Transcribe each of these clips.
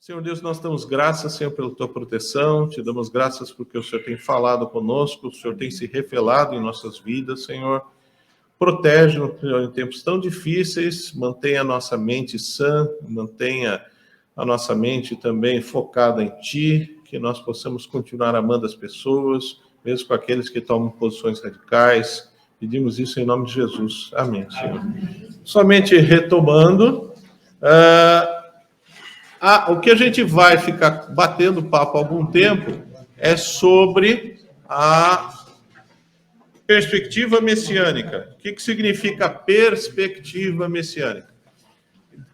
Senhor Deus, nós damos graças, Senhor, pela tua proteção, te damos graças porque o Senhor tem falado conosco, o Senhor tem se revelado em nossas vidas, Senhor. Protege-nos em tempos tão difíceis, mantenha a nossa mente sã, mantenha a nossa mente também focada em ti, que nós possamos continuar amando as pessoas, mesmo com aqueles que tomam posições radicais. Pedimos isso em nome de Jesus. Amém, Senhor. Somente retomando, o que a gente vai ficar batendo papo há algum tempo é sobre a perspectiva messiânica. O que significa perspectiva messiânica?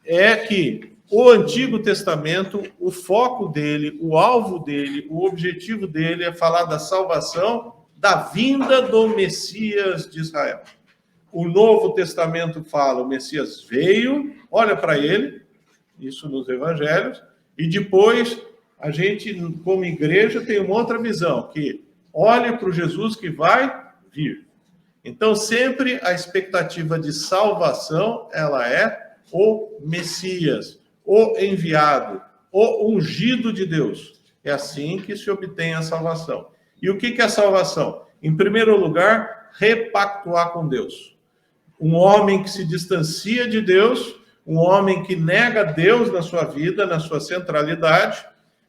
É que o Antigo Testamento, o foco dele, o alvo dele, o objetivo dele é falar da salvação, da vinda do Messias de Israel. O Novo Testamento fala, o Messias veio, olha para ele, isso nos evangelhos, e depois a gente, como igreja, tem uma outra visão, que olha para o Jesus que vai vir. Então, sempre a expectativa de salvação, ela é o Messias, o enviado, o ungido de Deus. É assim que se obtém a salvação. E o que é a salvação? Em primeiro lugar, repactuar com Deus. Um homem que se distancia de Deus, um homem que nega Deus na sua vida, na sua centralidade,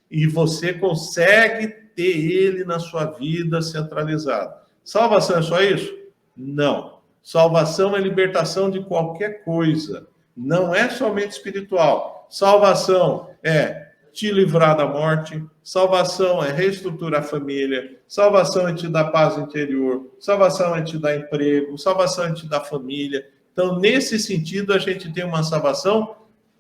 e você consegue ter ele na sua vida centralizado. Salvação é só isso? Não. Salvação é libertação de qualquer coisa. Não é somente espiritual. Salvação é te livrar da morte. Salvação é reestruturar a família. Salvação é te dar paz interior. Salvação é te dar emprego. Salvação é te dar família. Então, nesse sentido, a gente tem uma salvação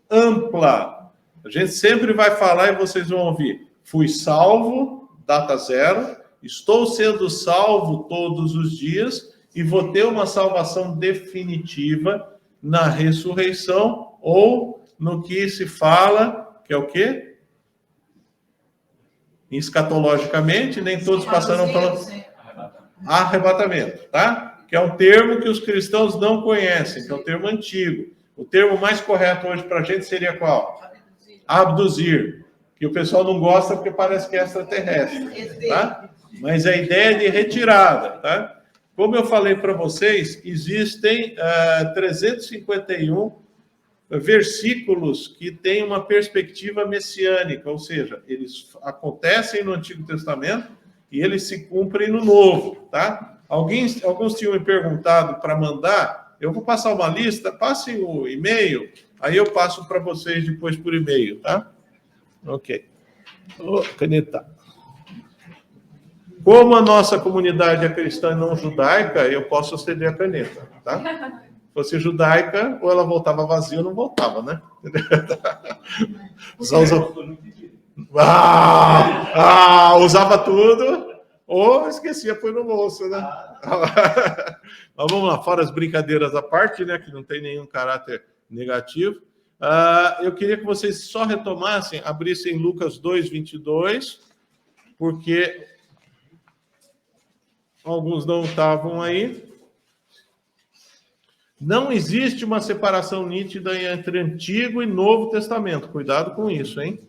ampla. A gente sempre vai falar e vocês vão ouvir. Fui salvo, data zero. Estou sendo salvo todos os dias e vou ter uma salvação definitiva na ressurreição ou no que se fala, que é o quê? Escatologicamente, nem todos passaram pelo arrebatamento, tá? Que é um termo que os cristãos não conhecem, que é um termo antigo. O termo mais correto hoje para a gente seria qual? Abduzir. Que o pessoal não gosta porque parece que é extraterrestre, tá? Mas a ideia é de retirada, tá? Como eu falei para vocês, existem 351 versículos que têm uma perspectiva messiânica, ou seja, eles acontecem no Antigo Testamento e eles se cumprem no Novo, tá? Alguns tinham me perguntado para mandar, eu vou passar uma lista, passe o e-mail, aí eu passo para vocês depois por e-mail, tá? Ok. Caneta. Como a nossa comunidade é cristã e não judaica, eu posso ceder a caneta, tá? Se fosse judaica, ou ela voltava vazia ou não voltava, né? Usava tudo, ou esquecia, põe no bolso, né? Mas vamos lá, fora as brincadeiras à parte, né? Que não tem nenhum caráter negativo. Eu queria que vocês só retomassem, abrissem Lucas 2:22, porque alguns não estavam aí. Não existe uma separação nítida entre Antigo e Novo Testamento. Cuidado com isso, hein?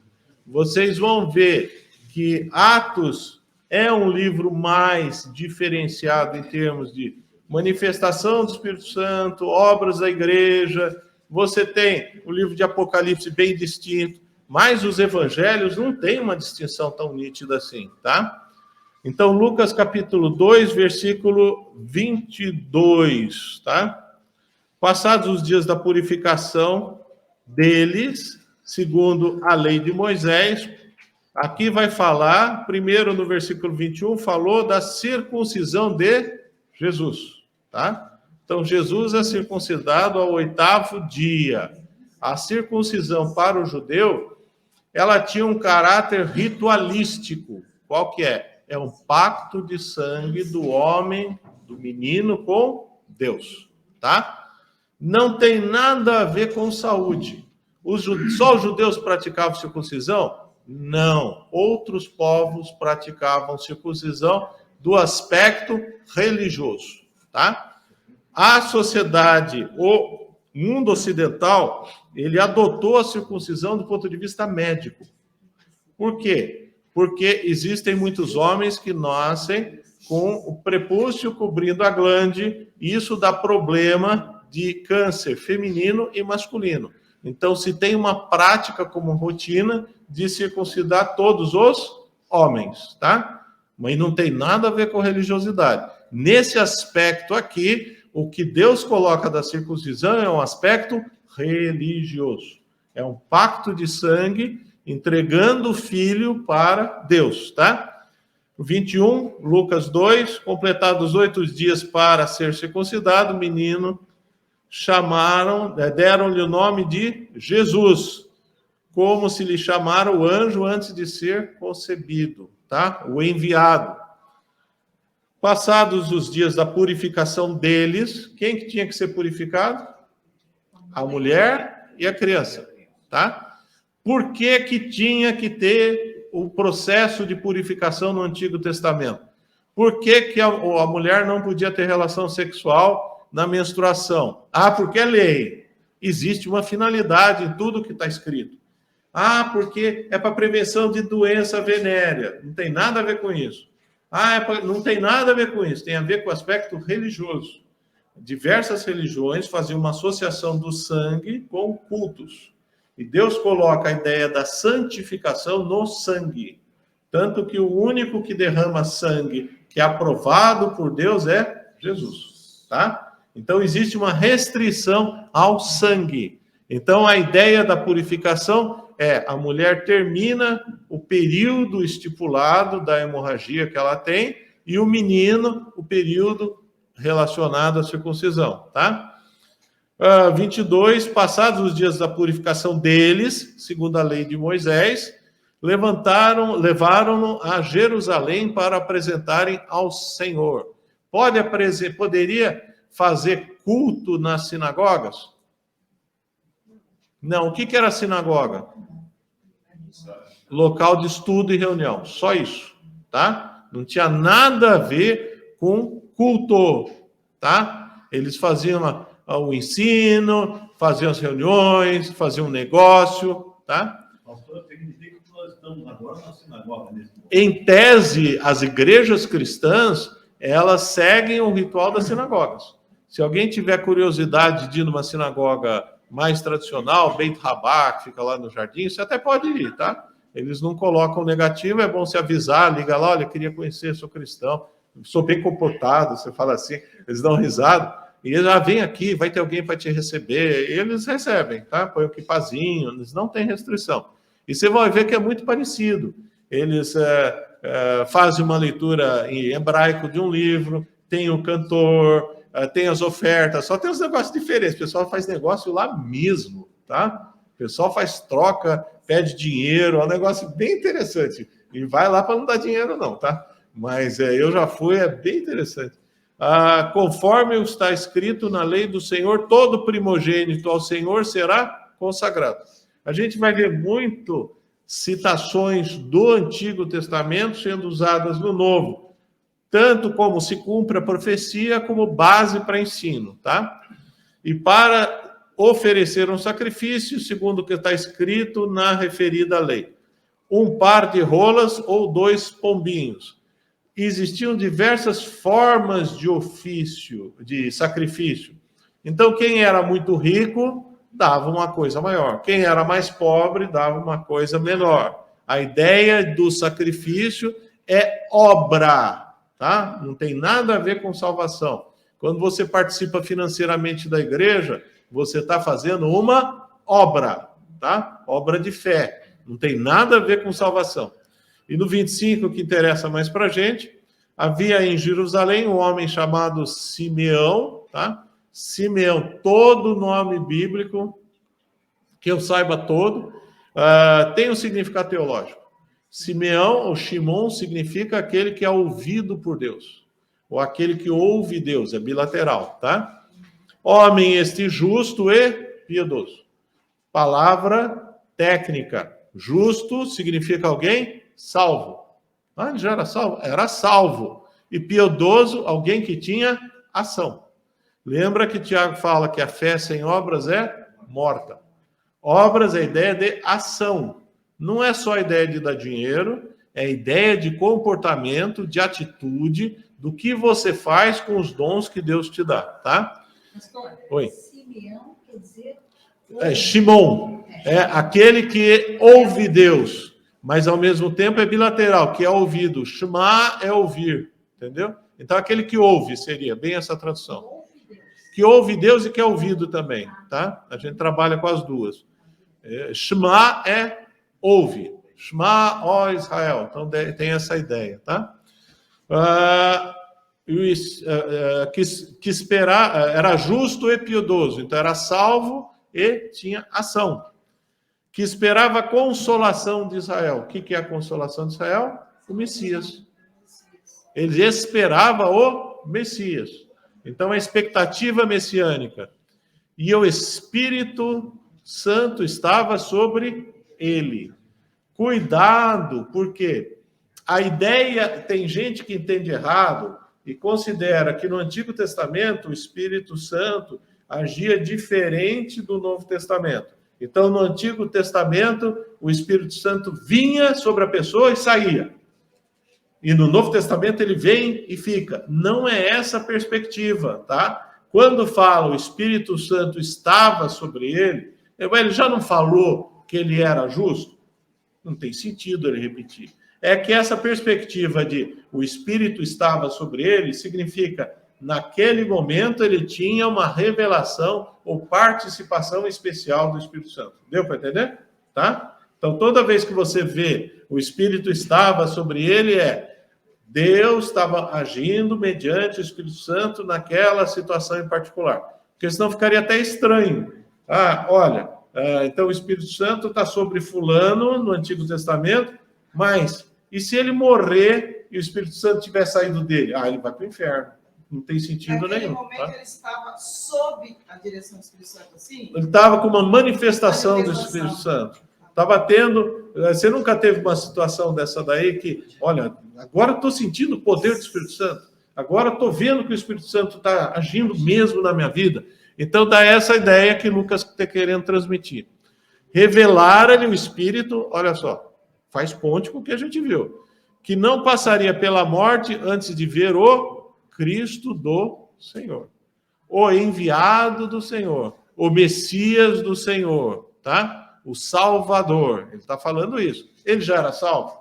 Vocês vão ver que Atos é um livro mais diferenciado em termos de manifestação do Espírito Santo, obras da igreja. Você tem o livro de Apocalipse bem distinto, mas os evangelhos não têm uma distinção tão nítida assim, tá? Então, Lucas capítulo 2, versículo 22, tá? Passados os dias da purificação deles, segundo a lei de Moisés, aqui vai falar, primeiro no versículo 21, falou da circuncisão de Jesus, tá? Então, Jesus é circuncidado ao 8º dia. A circuncisão para o judeu, ela tinha um caráter ritualístico. Qual que é? É um pacto de sangue do homem, do menino com Deus, tá? Não tem nada a ver com saúde. Só os judeus praticavam circuncisão? Não. Outros povos praticavam circuncisão do aspecto religioso, tá? A sociedade, o mundo ocidental, ele adotou a circuncisão do ponto de vista médico. Por quê? Porque existem muitos homens que nascem com o prepúcio cobrindo a glande, e isso dá problema de câncer feminino e masculino. Então, se tem uma prática como rotina de circuncidar todos os homens, tá? Mas não tem nada a ver com religiosidade. Nesse aspecto aqui, o que Deus coloca da circuncisão é um aspecto religioso. É um pacto de sangue entregando o filho para Deus, tá? 21, Lucas 2, completados 8 dias para ser circuncidado, o menino deram-lhe o nome de Jesus, como se lhe chamara o anjo antes de ser concebido, tá? O enviado. Passados os dias da purificação deles, quem que tinha que ser purificado? A mulher e a criança, tá? Por que que tinha que ter o processo de purificação no Antigo Testamento? Por que que a mulher não podia ter relação sexual na menstruação? Ah, porque é lei. Existe uma finalidade em tudo que está escrito. Ah, porque é para prevenção de doença venérea. Não tem nada a ver com isso. Ah, não tem nada a ver com isso. Tem a ver com o aspecto religioso. Diversas religiões faziam uma associação do sangue com cultos. E Deus coloca a ideia da santificação no sangue. Tanto que o único que derrama sangue que é aprovado por Deus é Jesus, tá? Então existe uma restrição ao sangue. Então a ideia da purificação é a mulher termina o período estipulado da hemorragia que ela tem e o menino o período relacionado à circuncisão, tá? 22, passados os dias da purificação deles, segundo a lei de Moisés, levaram-no a Jerusalém para apresentarem ao Senhor. Poderia fazer culto nas sinagogas? Não. O que era a sinagoga? Local de estudo e reunião. Só isso, tá? Não tinha nada a ver com culto, tá? Eles faziam o ensino, faziam as reuniões, faziam um negócio, tá? Pastor, significa que nós estamos agora na sinagoga nesse momento. Em tese, as igrejas cristãs, elas seguem o ritual das sinagogas. Se alguém tiver curiosidade de ir numa sinagoga mais tradicional, Beit Rabá, que fica lá no jardim, você até pode ir, tá? Eles não colocam negativo, é bom se avisar, liga lá, olha, queria conhecer, sou cristão, sou bem comportado, você fala assim, eles dão risada. E eles vem aqui, vai ter alguém para te receber. Eles recebem, tá? Põe o quipazinho, eles não têm restrição. E você vai ver que é muito parecido. Eles fazem uma leitura em hebraico de um livro, tem o cantor, tem as ofertas, só tem uns negócios diferentes. O pessoal faz negócio lá mesmo, tá? O pessoal faz troca, pede dinheiro, é um negócio bem interessante. E vai lá para não dar dinheiro não, tá? Mas eu já fui, é bem interessante. Conforme está escrito na lei do Senhor, todo primogênito ao Senhor será consagrado. A gente vai ver muito citações do Antigo Testamento sendo usadas no Novo, tanto como se cumpre a profecia, como base para ensino, tá? E para oferecer um sacrifício, segundo o que está escrito na referida lei, 1 par de rolas ou 2 pombinhos. Existiam diversas formas de ofício, de sacrifício. Então, quem era muito rico, dava uma coisa maior. Quem era mais pobre, dava uma coisa menor. A ideia do sacrifício é obra, tá? Não tem nada a ver com salvação. Quando você participa financeiramente da igreja, você está fazendo uma obra, tá? Obra de fé. Não tem nada a ver com salvação. E no 25, que interessa mais para a gente, havia em Jerusalém um homem chamado Simeão, tá? Simeão, todo nome bíblico, que eu saiba todo, tem um significado teológico. Simeão, ou Shimon, significa aquele que é ouvido por Deus, ou aquele que ouve Deus, é bilateral, tá? Homem este justo e piedoso. Palavra técnica. Justo significa alguém salvo. Ele já era salvo? Era salvo. E piedoso, alguém que tinha ação. Lembra que Tiago fala que a fé sem obras é morta. Obras é a ideia de ação. não é só a ideia de dar dinheiro, é a ideia de comportamento, de atitude, do que você faz com os dons que Deus te dá, tá? Pastor, Oi. Simeão quer dizer... Shimon, é aquele que ouve Deus, mas ao mesmo tempo é bilateral, que é ouvido. Shema é ouvir, entendeu? Então aquele que ouve seria bem essa tradução. Que ouve Deus e que é ouvido também, tá? A gente trabalha com as duas. Shema é ouve. Shema, ó Israel. Então tem essa ideia, tá? Que esperar, era justo e piedoso, então era salvo e tinha ação. Que esperava a consolação de Israel. O que é a consolação de Israel? O Messias. Ele esperava o Messias. Então, a expectativa messiânica. E o Espírito Santo estava sobre ele. Cuidado, porque a ideia, tem gente que entende errado e considera que no Antigo Testamento o Espírito Santo agia diferente do Novo Testamento. Então, no Antigo Testamento, o Espírito Santo vinha sobre a pessoa e saía. E no Novo Testamento ele vem e fica. Não é essa a perspectiva, tá? Quando fala o Espírito Santo estava sobre ele, ele já não falou que ele era justo? Não tem sentido ele repetir. É que essa perspectiva de o Espírito estava sobre ele significa, naquele momento ele tinha uma revelação ou participação especial do Espírito Santo. Deu para entender? Tá? Então, toda vez que você vê o Espírito estava sobre ele, Deus estava agindo mediante o Espírito Santo naquela situação em particular. Porque senão ficaria até estranho. Então o Espírito Santo está sobre fulano no Antigo Testamento, mas e se ele morrer e o Espírito Santo tiver saído dele? Ele vai para o inferno. Não tem sentido nenhum. Naquele momento ele estava sob a direção do Espírito Santo, assim? Ele estava com uma manifestação do Espírito Santo. Estava tendo... Você nunca teve uma situação dessa daí que, olha, agora estou sentindo o poder do Espírito Santo. Agora estou vendo que o Espírito Santo está agindo mesmo na minha vida. Então dá essa ideia que Lucas está querendo transmitir. Revelar-lhe o Espírito, olha só, faz ponte com o que a gente viu, que não passaria pela morte antes de ver o Cristo do Senhor, o enviado do Senhor, o Messias do Senhor, tá? O Salvador, ele está falando isso. Ele já era salvo?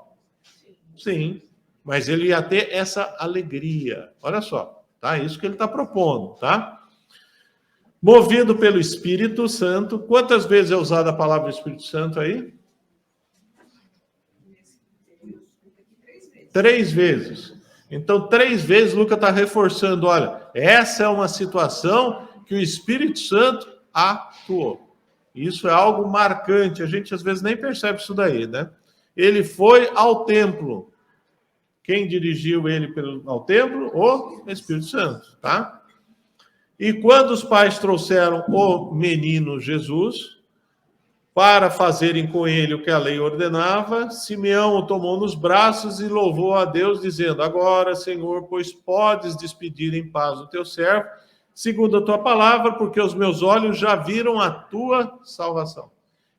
Sim, mas ele ia ter essa alegria. Olha só, tá? Isso que ele está propondo, tá? Movido pelo Espírito Santo. Quantas vezes é usada a palavra Espírito Santo aí? 3 vezes. Então, 3 vezes Lucas está reforçando, olha, essa é uma situação que o Espírito Santo atuou. Isso é algo marcante, a gente às vezes nem percebe isso daí, né? Ele foi ao templo. Quem dirigiu ele ao templo? O Espírito Santo, tá? E quando os pais trouxeram o menino Jesus para fazerem com ele o que a lei ordenava, Simeão o tomou nos braços e louvou a Deus, dizendo: agora, Senhor, pois podes despedir em paz o teu servo, segundo a tua palavra, porque os meus olhos já viram a tua salvação.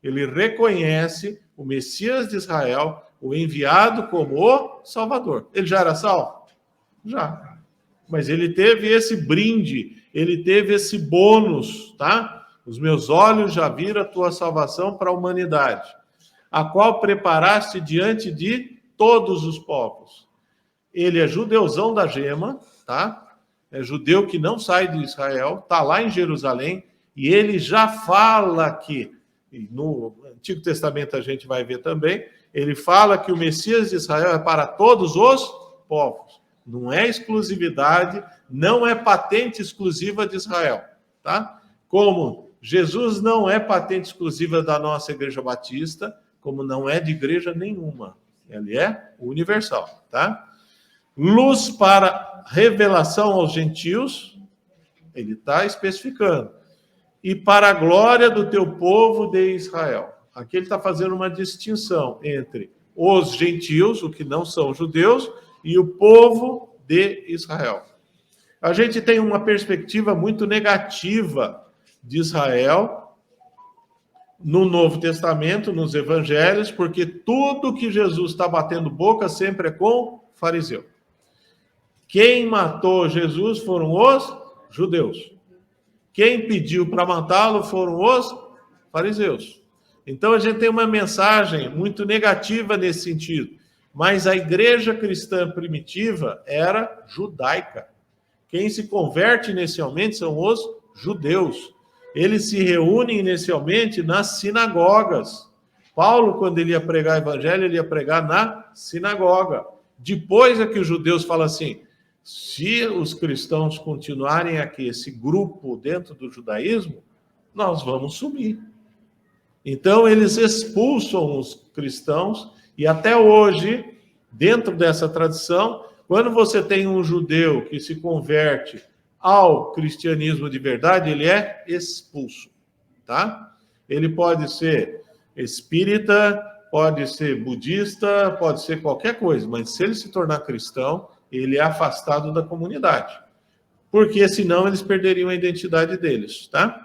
Ele reconhece o Messias de Israel, o enviado como o Salvador. Ele já era salvo? Já. Mas ele teve esse brinde, ele teve esse bônus, tá? Os meus olhos já viram a tua salvação para a humanidade, a qual preparaste diante de todos os povos. Ele é judeuzão da gema, tá? É judeu que não sai de Israel, está lá em Jerusalém, e ele já fala que, no Antigo Testamento a gente vai ver também, ele fala que o Messias de Israel é para todos os povos. Não é exclusividade, não é patente exclusiva de Israel, tá? Como Jesus não é patente exclusiva da nossa Igreja Batista, como não é de igreja nenhuma. Ele é universal, tá? Luz para revelação aos gentios, ele está especificando, e para a glória do teu povo de Israel. Aqui ele está fazendo uma distinção entre os gentios, o que não são judeus, e o povo de Israel. A gente tem uma perspectiva muito negativa de Israel, no Novo Testamento, nos Evangelhos, porque tudo que Jesus está batendo boca sempre é com fariseu. Quem matou Jesus foram os judeus. Quem pediu para matá-lo foram os fariseus. Então a gente tem uma mensagem muito negativa nesse sentido. Mas a igreja cristã primitiva era judaica. Quem se converte inicialmente são os judeus. Eles se reúnem inicialmente nas sinagogas. Paulo, quando ele ia pregar o evangelho, ele ia pregar na sinagoga. Depois é que os judeus falam assim: se os cristãos continuarem aqui, esse grupo dentro do judaísmo, nós vamos sumir. Então, eles expulsam os cristãos, e até hoje, dentro dessa tradição, quando você tem um judeu que se converte ao cristianismo de verdade, ele é expulso, tá? Ele pode ser espírita, pode ser budista, pode ser qualquer coisa, mas se ele se tornar cristão, ele é afastado da comunidade, porque senão eles perderiam a identidade deles, tá?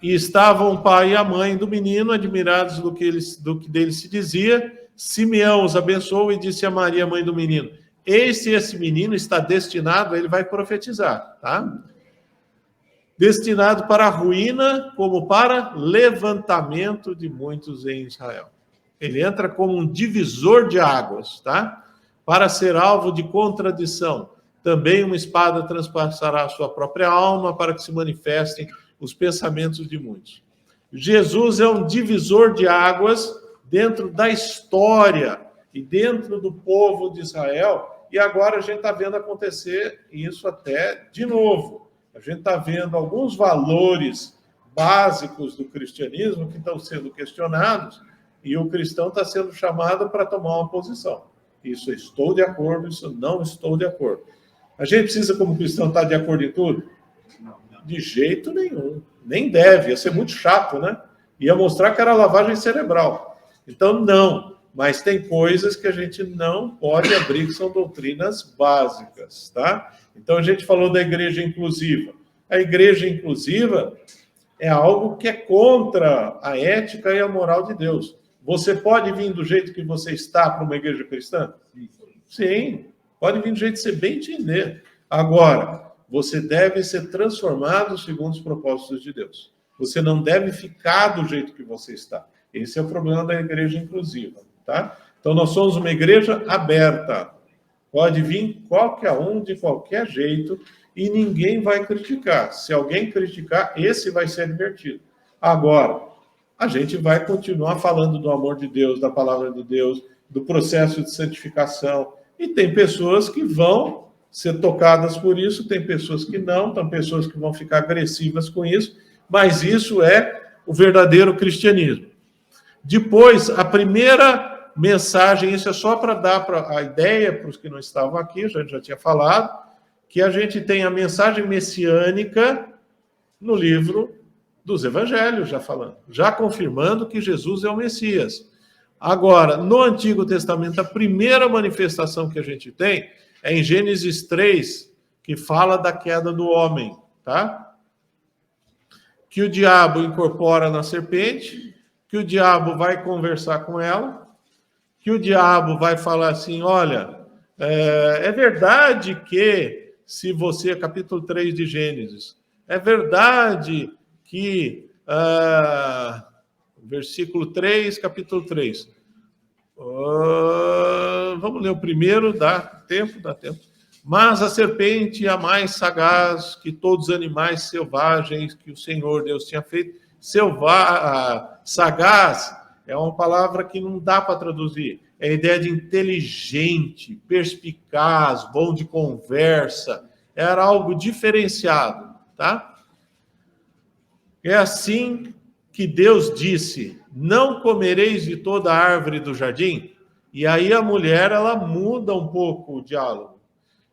E estavam o pai e a mãe do menino, admirados do que dele se dizia. Simeão os abençoou e disse a Maria, mãe do menino: esse menino está destinado, ele vai profetizar, tá? Destinado para a ruína, como para levantamento de muitos em Israel. Ele entra como um divisor de águas, tá? Para ser alvo de contradição. Também uma espada transpassará a sua própria alma, para que se manifestem os pensamentos de muitos. Jesus é um divisor de águas dentro da história e dentro do povo de Israel, e agora a gente está vendo acontecer isso até de novo. A gente está vendo alguns valores básicos do cristianismo que estão sendo questionados, e o cristão está sendo chamado para tomar uma posição. Isso eu estou de acordo, isso eu não estou de acordo. A gente precisa, como cristão, estar de acordo em tudo? De jeito nenhum. Nem deve, ia ser muito chato, né? Ia mostrar que era lavagem cerebral. Então, não. Mas tem coisas que a gente não pode abrir, que são doutrinas básicas, tá? Então, a gente falou da igreja inclusiva. A igreja inclusiva é algo que é contra a ética e a moral de Deus. Você pode vir do jeito que você está para uma igreja cristã? Sim, pode vir do jeito que você bem entender. Agora, você deve ser transformado segundo os propósitos de Deus. Você não deve ficar do jeito que você está. Esse é o problema da igreja inclusiva, tá? Então, nós somos uma igreja aberta. Pode vir qualquer um, de qualquer jeito, e ninguém vai criticar. Se alguém criticar, esse vai ser advertido. Agora, a gente vai continuar falando do amor de Deus, da palavra de Deus, do processo de santificação. E tem pessoas que vão ser tocadas por isso, tem pessoas que não, tem pessoas que vão ficar agressivas com isso, mas isso é o verdadeiro cristianismo. Depois, a primeira mensagem, isso é só para dar a ideia para os que não estavam aqui, a gente já tinha falado, que a gente tem a mensagem messiânica no livro dos evangelhos, já confirmando que Jesus é o Messias. Agora, no Antigo Testamento, a primeira manifestação que a gente tem é em Gênesis 3, que fala da queda do homem, tá? Que o diabo incorpora na serpente, que o diabo vai conversar com ela, que o diabo vai falar assim: olha, é verdade que se você, capítulo 3 de Gênesis, é verdade que, versículo 3, capítulo 3. Vamos ler o primeiro, dá tempo. Mas a serpente, a mais sagaz que todos os animais selvagens que o Senhor Deus tinha feito, sagaz é uma palavra que não dá para traduzir. É a ideia de inteligente, perspicaz, bom de conversa. Era algo diferenciado, tá? É assim que Deus disse: não comereis de toda a árvore do jardim? E aí a mulher, ela muda um pouco o diálogo.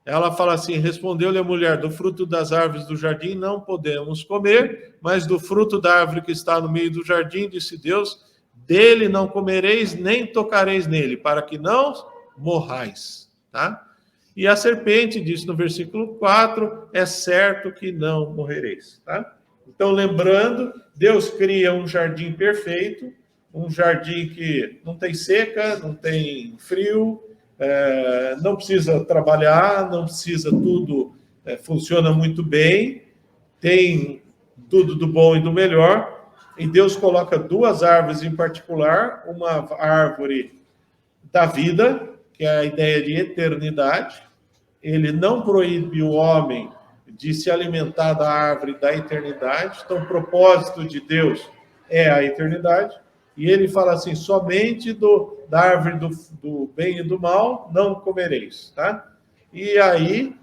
Ela fala assim: respondeu-lhe a mulher: do fruto das árvores do jardim não podemos comer, mas do fruto da árvore que está no meio do jardim, disse Deus, dele não comereis, nem tocareis nele, para que não morrais, tá? E a serpente disse no versículo 4, é certo que não morrereis, tá? Então, lembrando, Deus cria um jardim perfeito, um jardim que não tem seca, não tem frio, não precisa trabalhar, não precisa tudo, funciona muito bem, tem tudo do bom e do melhor, e Deus coloca duas árvores em particular, uma árvore da vida, que é a ideia de eternidade. Ele não proíbe o homem de se alimentar da árvore da eternidade, então o propósito de Deus é a eternidade, e ele fala assim, somente da árvore do bem e do mal não comereis, tá? E aí,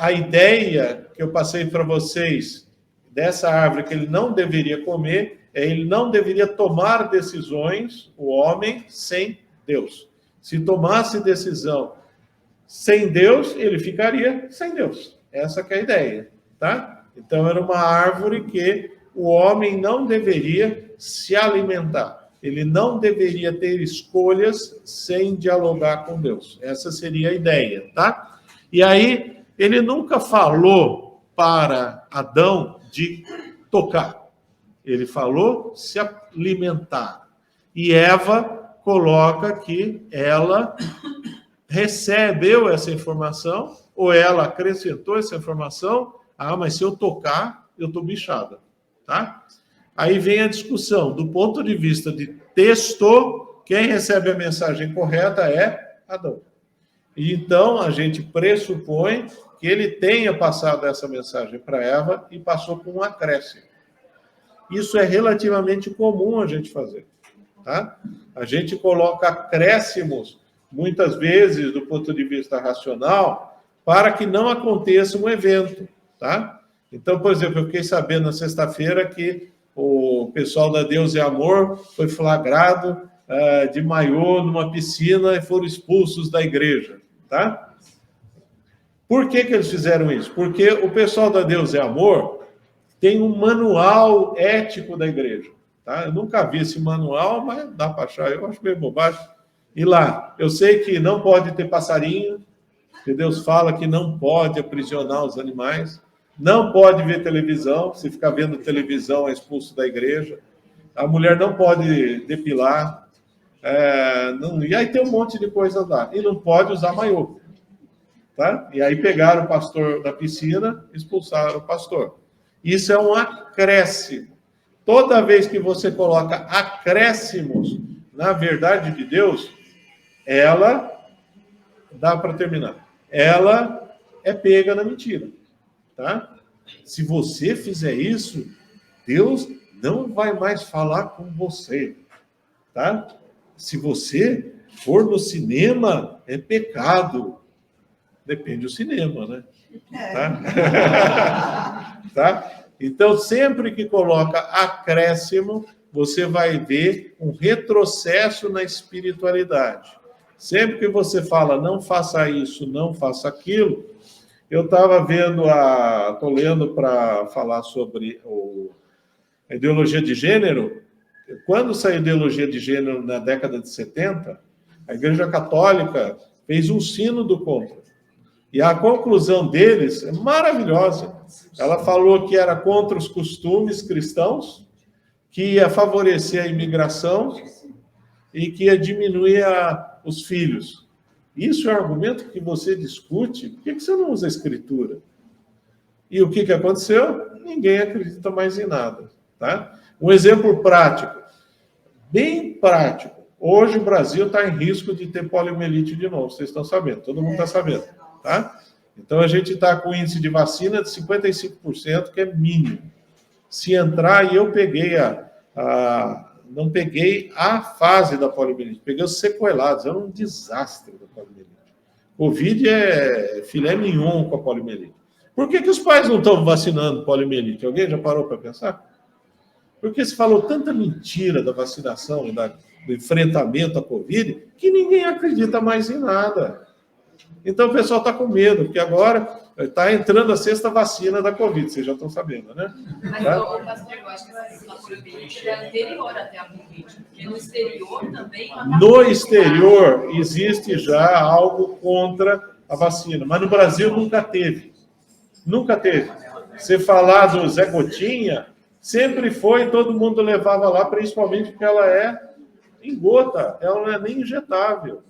a ideia que eu passei para vocês dessa árvore que ele não deveria comer, ele não deveria tomar decisões, o homem, sem Deus. Se tomasse decisão sem Deus, ele ficaria sem Deus. Essa que é a ideia, tá? Então, era uma árvore que o homem não deveria se alimentar. Ele não deveria ter escolhas sem dialogar com Deus. Essa seria a ideia, tá? E aí, ele nunca falou para Adão de tocar. Ele falou se alimentar. E Eva coloca que ela recebeu essa informação, ou ela acrescentou essa informação, mas se eu tocar, eu estou bichada, tá? Aí vem a discussão, do ponto de vista de texto, quem recebe a mensagem correta é Adão. E então, a gente pressupõe que ele tenha passado essa mensagem para Eva e passou com um acréscimo. Isso é relativamente comum a gente fazer, tá? A gente coloca acréscimos, muitas vezes, do ponto de vista racional, para que não aconteça um evento, tá? Então, por exemplo, eu fiquei sabendo na sexta-feira que o pessoal da Deus e Amor foi flagrado de maiô numa piscina e foram expulsos da igreja, tá? Por que eles fizeram isso? Porque o pessoal da Deus e Amor tem um manual ético da igreja, tá? Eu nunca vi esse manual, mas dá para achar, eu acho meio bobagem. E lá, eu sei que não pode ter passarinho, que Deus fala que não pode aprisionar os animais, não pode ver televisão, se ficar vendo televisão é expulso da igreja, a mulher não pode depilar, e aí tem um monte de coisa lá, e não pode usar maiô, tá? E aí pegaram o pastor da piscina, expulsaram o pastor. Isso é um acréscimo. Toda vez que você coloca acréscimos na verdade de Deus, ela, dá para terminar, ela é pega na mentira, tá? Se você fizer isso, Deus não vai mais falar com você, tá? Se você for no cinema, é pecado. Depende do cinema, né? Tá? Tá? Então, sempre que coloca acréscimo, você vai ver um retrocesso na espiritualidade. Sempre que você fala, não faça isso, não faça aquilo, eu estava vendo, estou lendo para falar sobre a ideologia de gênero. Quando saiu a ideologia de gênero na década de 70, a Igreja Católica fez um sínodo contra. E a conclusão deles é maravilhosa. Ela falou que era contra os costumes cristãos, que ia favorecer a imigração e que ia diminuir os filhos. Isso é um argumento que você discute. Por que você não usa a escritura? E o que aconteceu? Ninguém acredita mais em nada, tá? Um exemplo prático, bem prático. Hoje o Brasil está em risco de ter poliomielite de novo, vocês estão sabendo, todo mundo está sabendo, tá? Então a gente está com índice de vacina de 55%, que é mínimo. Se entrar, e eu peguei não peguei a fase da poliomielite, peguei os sequelados, é um desastre da poliomielite. Covid é filé mignon com a poliomielite. Por que os pais não estão vacinando poliomielite? Alguém já parou para pensar? Porque se falou tanta mentira da vacinação e do enfrentamento à Covid que ninguém acredita mais em nada. Então o pessoal está com medo, porque agora está entrando a sexta vacina da Covid, vocês já estão sabendo, né? Mas, pastor, eu acho que essa questão da poliomielite é anterior até a Covid, porque no exterior também... No exterior existe já algo contra a vacina, mas no Brasil nunca teve. Nunca teve. Você falar do Zé Gotinha, sempre foi, todo mundo levava lá, principalmente porque ela é em gota, ela não é nem injetável.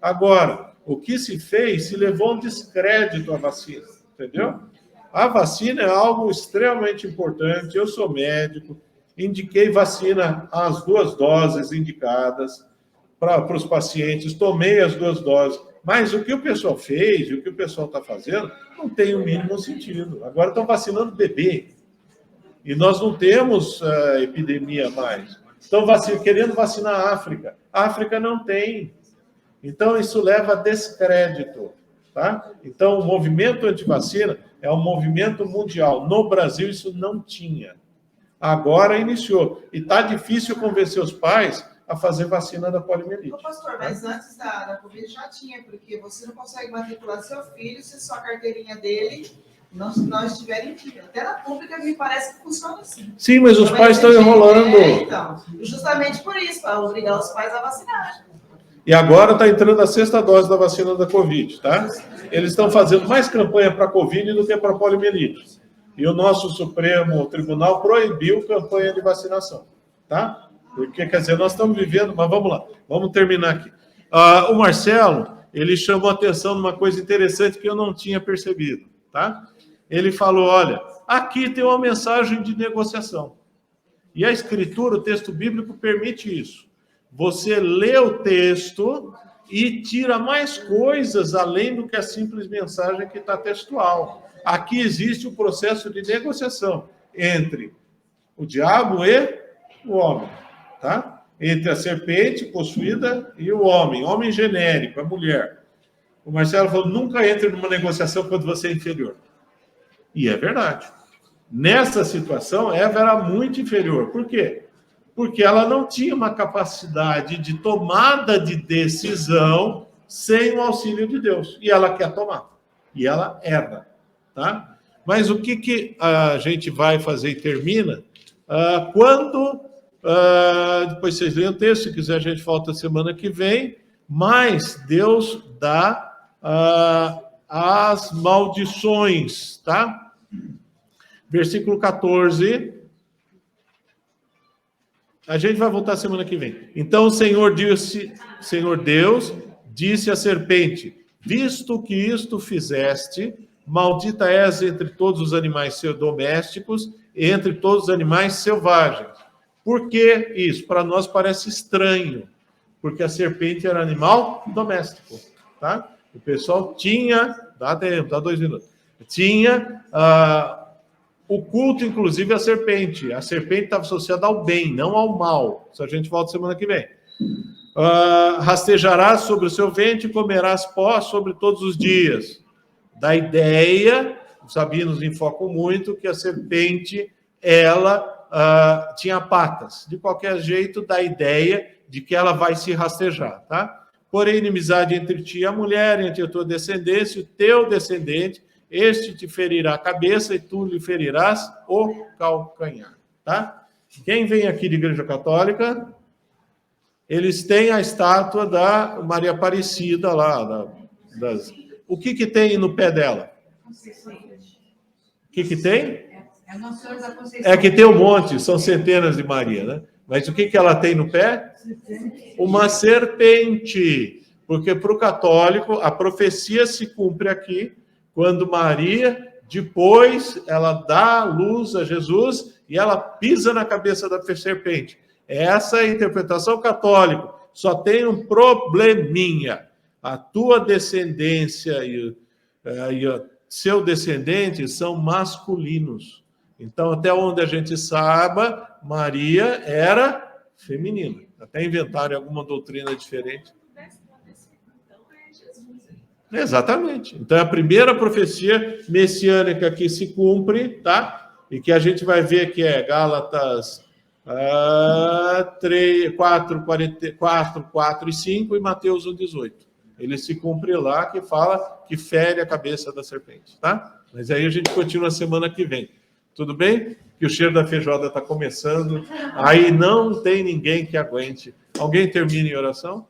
Agora, o que se fez, se levou um descrédito à vacina, entendeu? A vacina é algo extremamente importante, eu sou médico, indiquei vacina as 2 doses indicadas para os pacientes, tomei as 2 doses, mas o que o pessoal fez, o que o pessoal está fazendo, não tem o mínimo sentido. Agora estão vacinando bebê, e nós não temos epidemia mais. Estão querendo vacinar a África. A África não tem. Então, isso leva a descrédito. Tá? Então, o movimento antivacina é um movimento mundial. No Brasil, isso não tinha. Agora iniciou. E está difícil convencer os pais a fazer vacina da poliomielite. Ô, pastor, mas antes da Covid já tinha, porque você não consegue matricular seu filho se sua carteirinha dele não estiver em dia. Até na pública me parece que funciona assim. Sim, mas os pais estão enrolando. Então, justamente por isso, para obrigar os pais a vacinar. E agora está entrando a 6ª dose da vacina da Covid, tá? Eles estão fazendo mais campanha para a Covid do que para a poliomielite. E o nosso Supremo Tribunal proibiu campanha de vacinação, tá? Porque, quer dizer, nós estamos vivendo... Mas vamos lá, vamos terminar aqui. O Marcelo, ele chamou a atenção numa coisa interessante que eu não tinha percebido, tá? Ele falou, olha, aqui tem uma mensagem de negociação. E a Escritura, o texto bíblico, permite isso. Você lê o texto e tira mais coisas além do que a simples mensagem que está textual. Aqui existe um processo de negociação entre o diabo e o homem, tá? Entre a serpente possuída e o homem genérico, a mulher. O Marcelo falou, nunca entre numa negociação quando você é inferior. E é verdade. Nessa situação, Eva era muito inferior. Por quê? Porque ela não tinha uma capacidade de tomada de decisão sem o auxílio de Deus. E ela quer tomar. E ela erra. Tá? Mas o que a gente vai fazer e termina? Quando... depois vocês leem o texto, se quiser a gente volta semana que vem. Mas Deus dá as maldições. Tá? Versículo 14... A gente vai voltar semana que vem. Então o Senhor Deus disse à serpente, visto que isto fizeste, maldita és entre todos os animais domésticos e entre todos os animais selvagens. Por que isso? Para nós parece estranho, porque a serpente era animal doméstico. Tá? O pessoal tinha, dá 2 minutos, tinha... o culto, inclusive, à serpente. A serpente estava associada ao bem, não ao mal. Isso a gente volta semana que vem. Rastejarás sobre o seu ventre e comerás pó sobre todos os dias. Da ideia, os sabinos enfocam muito, que a serpente, ela tinha patas. De qualquer jeito, da ideia de que ela vai se rastejar, tá? Porém, inimizade entre ti e a mulher, entre a tua descendência, o teu descendente, este te ferirá a cabeça e tu lhe ferirás o calcanhar, tá? Quem vem aqui de Igreja Católica, eles têm a estátua da Maria Aparecida lá. O que tem no pé dela? O que tem? É Nossa Senhora da Conceição. É que tem um monte, são centenas de Maria, né? Mas o que ela tem no pé? Uma serpente. Porque para o católico, a profecia se cumpre aqui, quando Maria, depois, ela dá luz a Jesus e ela pisa na cabeça da serpente. Essa é a interpretação católica. Só tem um probleminha. A tua descendência e o seu descendente são masculinos. Então, até onde a gente sabe, Maria era feminina. Até inventaram alguma doutrina diferente. Exatamente. Então, é a primeira profecia messiânica que se cumpre, tá? E que a gente vai ver que é Gálatas 4 e 5 e Mateus 1,18. Ele se cumpre lá, que fala que fere a cabeça da serpente, tá? Mas aí a gente continua semana que vem. Tudo bem? Que o cheiro da feijoada está começando. Aí não tem ninguém que aguente. Alguém termina em oração?